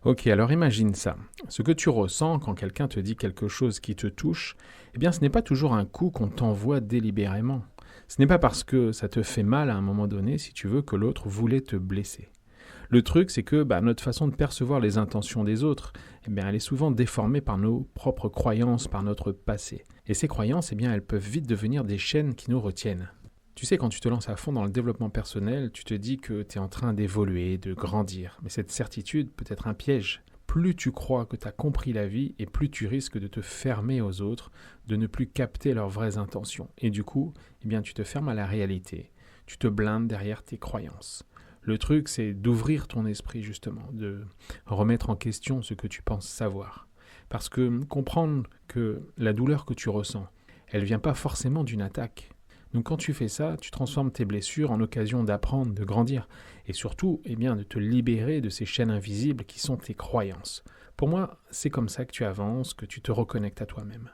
Ok, alors imagine ça. Ce que tu ressens quand quelqu'un te dit quelque chose qui te touche, eh bien ce n'est pas toujours un coup qu'on t'envoie délibérément. Ce n'est pas parce que ça te fait mal à un moment donné, si tu veux, que l'autre voulait te blesser. Le truc, c'est que notre façon de percevoir les intentions des autres, elle est souvent déformée par nos propres croyances, par notre passé. Et ces croyances, elles peuvent vite devenir des chaînes qui nous retiennent. Tu sais, quand tu te lances à fond dans le développement personnel, tu te dis que tu es en train d'évoluer, de grandir. Mais cette certitude peut être un piège. Plus tu crois que tu as compris la vie, et plus tu risques de te fermer aux autres, de ne plus capter leurs vraies intentions. Et du coup, tu te fermes à la réalité. Tu te blindes derrière tes croyances. Le truc, c'est d'ouvrir ton esprit, justement, de remettre en question ce que tu penses savoir. Parce que comprendre que la douleur que tu ressens, elle vient pas forcément d'une attaque. Donc quand tu fais ça, tu transformes tes blessures en occasion d'apprendre, de grandir, et surtout, de te libérer de ces chaînes invisibles qui sont tes croyances. Pour moi, c'est comme ça que tu avances, que tu te reconnectes à toi-même.